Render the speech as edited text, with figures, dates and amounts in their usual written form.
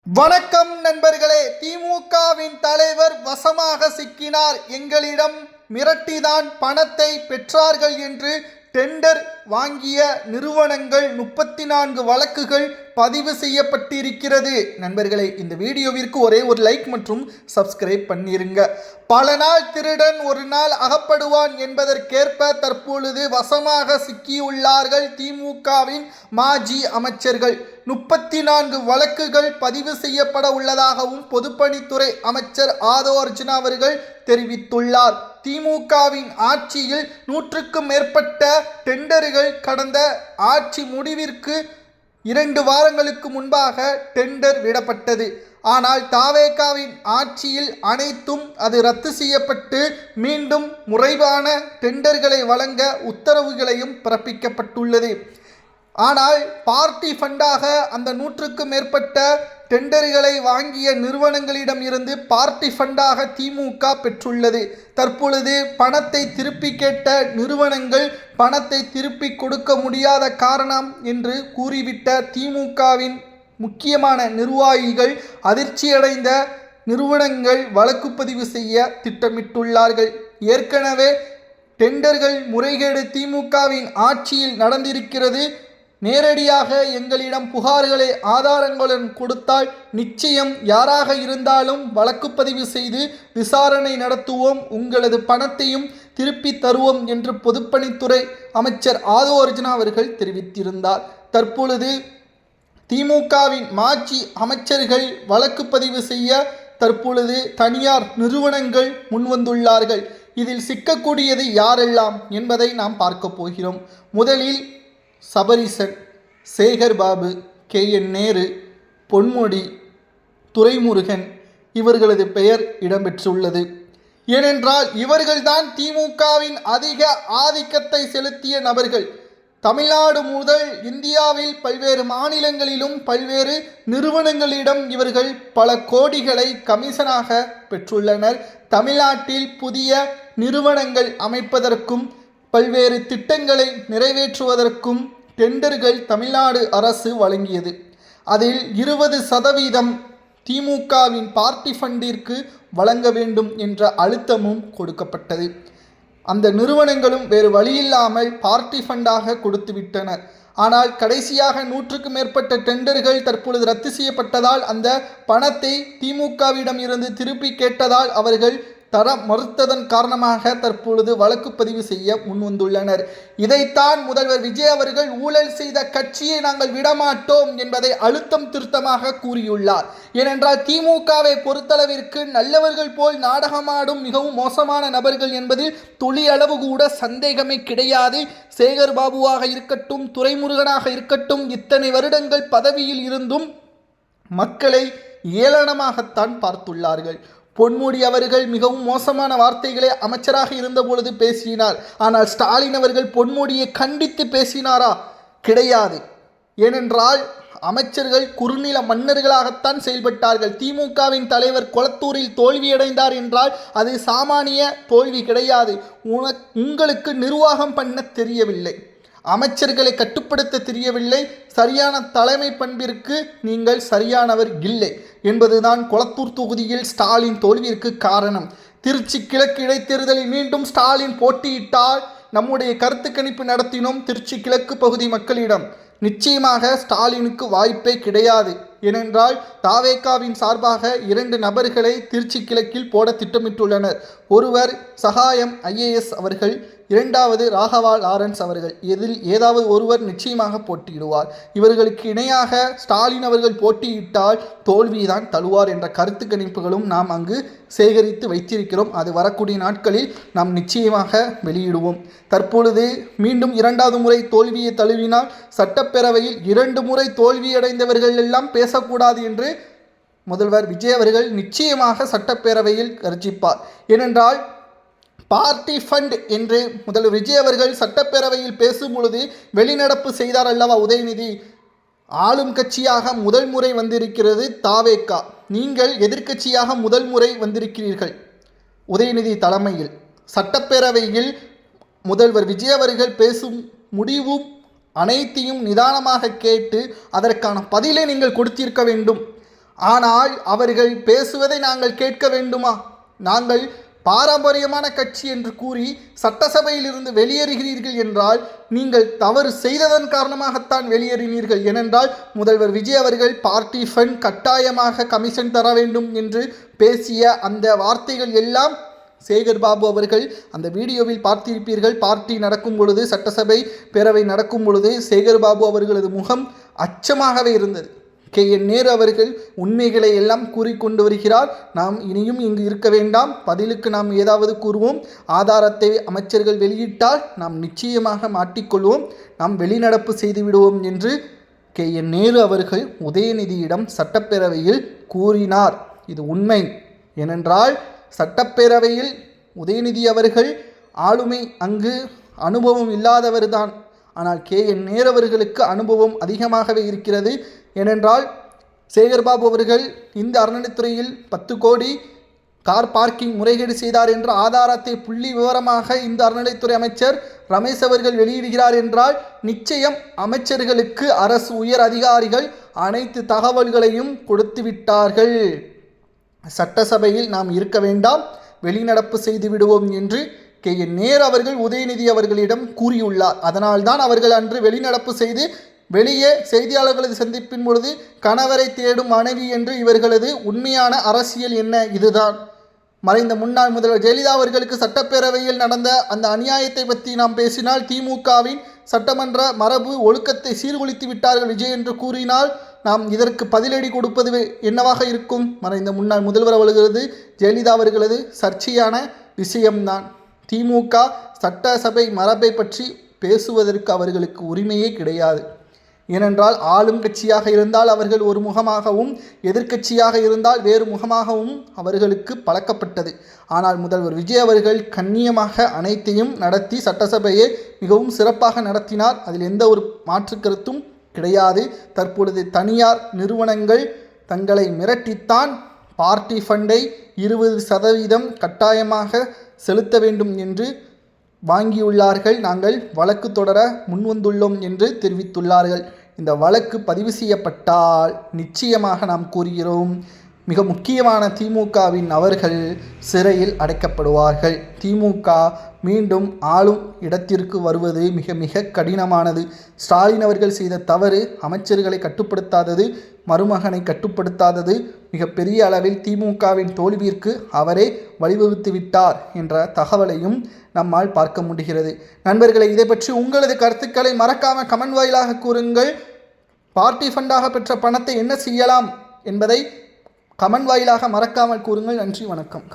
வணக்கம் நண்பர்களே. திமுகவின் தலைவர் வசமாக சிக்கினார். எங்களிடம் மிரட்டிதான் பணத்தை பெற்றார்கள் என்று டெண்டர் வாங்கிய நிறுவனங்கள் 34 வழக்குகள் பதிவு செய்யப்பட்டிருக்கிறது. நண்பர்களே, இந்த வீடியோவிற்கு ஒரே ஒரு லைக் மற்றும் சப்ஸ்கிரைப் பண்ணிருங்க. பல நாள் திருடன் ஒரு நாள் அகப்படுவான் என்பதற்கேற்ப தற்பொழுது வசமாக சிக்கியுள்ளார்கள் திமுகவின் மாஜி அமைச்சர்கள். 34 வழக்குகள் பதிவு செய்யப்பட உள்ளதாகவும் பொதுப்பணித்துறை அமைச்சர் ஆதோ அர்ஜுனா அவர்கள் தெரிவித்துள்ளார். திமுகவின் ஆட்சியில் 100க்கும் மேற்பட்ட டெண்டர்கள் கடந்த ஆட்சி முடிவிற்கு 2 வாரங்களுக்கு முன்பாக டெண்டர் விடப்பட்டது. ஆனால் தாவேகாவின் ஆட்சியில் அனைத்தும் அது ரத்து செய்யப்பட்டு மீண்டும் முறைவான டெண்டர்களை வழங்க உத்தரவுகளையும் பிறப்பிக்கப்பட்டுள்ளது. ஆனால் பார்ட்டி ஃபண்டாக அந்த 100க்கும் மேற்பட்ட டெண்டர்களை வாங்கிய நிறுவனங்களிடம் இருந்து பார்ட்டி ஃபண்டாக திமுக பெற்றுள்ளது. தற்பொழுது பணத்தை திருப்பி கேட்ட நிறுவனங்கள் பணத்தை திருப்பி கொடுக்க முடியாத காரணம் என்று கூறிவிட்ட திமுகவின் முக்கியமான நிர்வாகிகள் அதிர்ச்சியடைந்த நிறுவனங்கள் வழக்கு பதிவு செய்ய திட்டமிட்டுள்ளார்கள். ஏற்கனவே டெண்டர்கள் முறைகேடு திமுகவின் ஆட்சியில் நடந்திருக்கிறது. நேரடியாக எங்களிடம் புகார்களை ஆதாரங்களுடன் கொடுத்தால் நிச்சயம் யாராக இருந்தாலும் வழக்கு பதிவு செய்து விசாரணை நடத்துவோம், உங்களது பணத்தையும் திருப்பி தருவோம் என்று பொதுப்பணித்துறை அமைச்சர் ஆதோ அர்ஜுனா அவர்கள் தெரிவித்திருந்தார். தற்பொழுது திமுகவின் மாஜி அமைச்சர்கள் வழக்கு பதிவு செய்ய தற்பொழுது தனியார் நிறுவனங்கள் முன்வந்துள்ளார்கள். இதில் சிக்கக்கூடியது யாரெல்லாம் என்பதை நாம் பார்க்க போகிறோம். முதலில் சபரிசன், சேகர் பாபு, KN நேரு, பொன்முடி, துரைமுருகன் இவர்களது பெயர் இடம்பெற்றுள்ளது. ஏனென்றால் இவர்கள்தான் திமுகவின் அதிக ஆதிக்கத்தை செலுத்திய நபர்கள். தமிழ்நாடு முதல் இந்தியாவில் பல்வேறு மாநிலங்களிலும் பல்வேறு நிறுவனங்களிடம் இவர்கள் பல கோடிகளை கமிஷனாக பெற்றுள்ளனர். தமிழ்நாட்டில் புதிய நிறுவனங்கள் அமைப்பதற்கும் பல்வேறு திட்டங்களை நிறைவேற்றுவதற்கும் டெண்டர்கள் தமிழ்நாடு அரசு வழங்கியது. அதில் 20% திமுகவின் பார்ட்டி ஃபண்டிற்கு வழங்க வேண்டும் என்ற அழுத்தமும் கொடுக்கப்பட்டது. அந்த நிறுவனங்களும் வேறு வழியில்லாமல் பார்ட்டி ஃபண்டாக கொடுத்துவிட்டனர். ஆனால் கடைசியாக 100க்கும் மேற்பட்ட டெண்டர்கள் தற்பொழுது ரத்து செய்யப்பட்டதால் அந்த பணத்தை திமுகவிடம் இருந்து திருப்பி கேட்டதால் அவர்கள் தர மறுத்ததன் காரணமாக தற்பொழுது வழக்கு பதிவு செய்ய முன்வந்துள்ளனர். இதைத்தான் முதல்வர் விஜய் அவர்கள் ஊழல் செய்த கட்சியை நாங்கள் விடமாட்டோம் என்பதை அழுத்தம் திருத்தமாக கூறியுள்ளார். ஏனென்றால் திமுகவை பொறுத்தளவிற்கு நல்லவர்கள் போல் நாடகமாடும் மிகவும் மோசமான நபர்கள் என்பதில் துளி அளவு கூட சந்தேகமே கிடையாது. சேகர் பாபுவாக இருக்கட்டும், துரைமுருகனாக இருக்கட்டும், இத்தனை வருடங்கள் பதவியில் இருந்தும் மக்களை ஏளனமாகத்தான் பார்த்துள்ளார்கள். பொன்முடி அவர்கள் மிகவும் மோசமான வார்த்தைகளை அமைச்சராக இருந்தபொழுது பேசினார். ஆனால் ஸ்டாலின் அவர்கள் பொன்முடியை கண்டித்து பேசினாரா? கிடையாது. ஏனென்றால் அமைச்சர்கள் குறுநில மன்னர்களாகத்தான் செயல்பட்டார்கள். திமுகவின் தலைவர் கொளத்தூரில் தோல்வியடைந்தார் என்றால் அது சாமானிய தோல்வி கிடையாது. உங்களுக்கு நிர்வாகம் பண்ண தெரியவில்லை, அமைச்சர்களை கட்டுப்படுத்த தெரியவில்லை, சரியான தலைமை பண்பிற்கு நீங்கள் சரியானவர் இல்லை என்பதுதான் கொளத்தூர் தொகுதியில் ஸ்டாலின் தோல்விற்கு காரணம். திருச்சி கிழக்கு இடைத்தேர்தலில் மீண்டும் ஸ்டாலின் போட்டியிட்டால் நம்முடைய கருத்து கணிப்பு நடத்தினோம். திருச்சி கிழக்கு பகுதி மக்களிடம் நிச்சயமாக ஸ்டாலினுக்கு வாய்ப்பே கிடையாது. ஏனென்றால் தாவேகாவின் சார்பாக 2 நபர்களை திருச்சி கிழக்கில் போட திட்டமிட்டுள்ளனர். ஒருவர் சகாயம் IAS அவர்கள், 2வது ராகவா லாரன்ஸ் அவர்கள். இதில் ஏதாவது ஒருவர் நிச்சயமாக போட்டியிடுவார். இவர்களுக்கு இணையாக ஸ்டாலின் அவர்கள் போட்டியிட்டால் தோல்விதான் தழுவார் என்ற கருத்து கணிப்புகளும் நாம் அங்கு சேகரித்து வைத்திருக்கிறோம். அது வரக்கூடிய நாட்களில் நாம் நிச்சயமாக வெளியிடுவோம். தற்பொழுது மீண்டும் 2வது முறை தோல்வியை தழுவினால் சட்டப்பேரவையில் 2 முறை தோல்வியடைந்தவர்கள் எல்லாம் பேசக்கூடாது என்று முதல்வர் விஜய் அவர்கள் நிச்சயமாக சட்டப்பேரவையில் கர்ஜிப்பார். ஏனென்றால் பார்ட்டி ஃபண்ட் என்று முதல்வர் விஜய் அவர்கள் சட்டப்பேரவையில் பேசும் பொழுது வெளிநடப்பு செய்தார் அல்லவா உதயநிதி. ஆளும் கட்சியாக முதல் முறை வந்திருக்கிறது தாவேகா, நீங்கள் எதிர்க்கட்சியாக முதல் முறை வந்திருக்கிறீர்கள். உதயநிதி தலைமையில் சட்டப்பேரவையில் முதல்வர் விஜய் அவர்கள் பேசும் முடிவும் அனைத்தையும் நிதானமாக கேட்டு அதற்கான பதிலை நீங்கள் கொடுத்திருக்க வேண்டும். ஆனால் அவர்கள் பேசுவதை நாங்கள் கேட்க வேண்டுமா? நாங்கள் பாரம்பரியமான கட்சி என்று கூறி சட்டசபையில் இருந்து வெளியேறுகிறீர்கள் என்றால் நீங்கள் தவறு செய்ததன் காரணமாகத்தான் வெளியேறினீர்கள். ஏனென்றால் முதல்வர் விஜய் அவர்கள் பார்ட்டி ஃபண்ட் கட்டாயமாக கமிஷன் தர வேண்டும் என்று பேசிய அந்த வார்த்தைகள் எல்லாம் சேகர் பாபு அவர்கள் அந்த வீடியோவில் பார்த்திருப்பீர்கள். பார்ட்டி நடக்கும் பொழுது, சட்டசபை பேரவை நடக்கும் பொழுது சேகர் பாபு அவர்களது முகம் அச்சமாகவே இருந்தது. KN நேரு அவர்கள் உண்மைகளை எல்லாம் கூறிக்கொண்டு வருகிறார். நாம் இனியும் இங்கு இருக்க வேண்டாம், பதிலுக்கு நாம் ஏதாவது கூறுவோம், ஆதாரத்தை அமைச்சர்கள் வெளியிட்டால் நாம் நிச்சயமாக மாட்டிக்கொள்வோம், நாம் வெளிநடப்பு செய்து விடுவோம் என்று KN நேரு அவர்கள் உதயநிதியிடம் சட்டப்பேரவையில் கூறினார். இது உண்மை. ஏனென்றால் சட்டப்பேரவையில் உதயநிதி அவர்கள் ஆளுமை அங்கு அனுபவம் இல்லாதவர்தான். ஆனால் KN நேரு அவர்களுக்கு அனுபவம் அதிகமாகவே இருக்கிறது. ஏனென்றால் சேகர்பாபு அவர்கள் இந்த அறநிலைத்துறையில் 10 கோடி கார் பார்க்கிங் முறைகேடு செய்தார் என்ற ஆதாரத்தை புள்ளி விவரமாக இந்த அறநிலைத்துறை அமைச்சர் ரமேஷ் அவர்கள் வெளியிடுகிறார் என்றால் நிச்சயம் அமைச்சர்களுக்கு அரசு உயர் அதிகாரிகள் அனைத்து தகவல்களையும் கொடுத்து விட்டார்கள். சட்டசபையில் நாம் இருக்க வேண்டாம், வெளிநடப்பு செய்து விடுவோம் என்று KN நேரு அவர்கள் உதயநிதி அவர்களிடம் கூறியுள்ளார். அதனால்தான் அவர்கள் அன்று வெளிநடப்பு செய்து வெளியே செய்தியாளர்களது சந்திப்பின் பொழுது கணவரை தேடும் மனைவி என்று இவர்களது உண்மையான அரசியல் என்ன? இதுதான். மறைந்த முன்னாள் முதல்வர் ஜெயலலிதா அவர்களுக்கு சட்டப்பேரவையில் நடந்த அந்த அநியாயத்தை பற்றி நாம் பேசினால் திமுகவின் சட்டமன்ற மரபு ஒழுக்கத்தை சீர்குலைத்து விட்டார்கள் விஜய் என்று கூறினால் நாம் இதற்கு பதிலடி கொடுப்பது என்னவாக இருக்கும்? மறைந்த முன்னாள் முதல்வர் அவர்களது ஜெயலலிதா அவர்களது சர்ச்சையான விஷயம்தான். திமுக சட்டசபை மரபை பற்றி பேசுவதற்கு அவர்களுக்கு உரிமையே கிடையாது. ஏனென்றால் ஆளும் கட்சியாக இருந்தால் அவர்கள் ஒரு முகமாகவும், எதிர்க்கட்சியாக இருந்தால் வேறு முகமாகவும் அவர்களுக்கு பழக்கப்பட்டது. ஆனால் முதல்வர் விஜய் அவர்கள் கண்ணியமாக அனைத்தையும் நடத்தி சட்டசபையை மிகவும் சிறப்பாக நடத்தினார். அதில் எந்த ஒரு மாற்று கருத்தும் கிடையாது. தற்பொழுது தனியார் நிறுவனங்கள் தங்களை மிரட்டித்தான் பார்ட்டி ஃபண்டை 20% கட்டாயமாக செலுத்த வேண்டும் என்று வாங்கியுள்ளார்கள். நாங்கள் வழக்கு தொடர முன்வந்துள்ளோம் என்று தெரிவித்துள்ளார்கள். இந்த வழக்கு பதிவு செய்யப்பட்டால் நிச்சயமாக நாம் கூறுகிறோம், மிக முக்கியமான திமுகவின் அவர்கள் சிறையில் அடைக்கப்படுவார்கள். திமுக மீண்டும் ஆளும் இடத்திற்கு வருவது மிக மிக கடினமானது. ஸ்டாலின் அவர்கள் செய்த தவறு அமைச்சர்களை கட்டுப்படுத்தாதது, மருமகனை கட்டுப்படுத்தாதது மிகப்பெரிய அளவில் திமுகவின் தோல்விற்கு அவரே வழிவகுத்து விட்டார் என்ற தகவலையும் நம்மால் பார்க்க முடிகிறது. நண்பர்களை, இதை பற்றி உங்களது கருத்துக்களை மறக்காமல் கமெண்ட் வாயிலாக கூறுங்கள். பார்ட்டி ஃபண்டாக பெற்ற பணத்தை என்ன செய்யலாம் என்பதை கமெண்ட் வாயிலாக மறக்காமல் கூறுங்கள். நன்றி, வணக்கம்.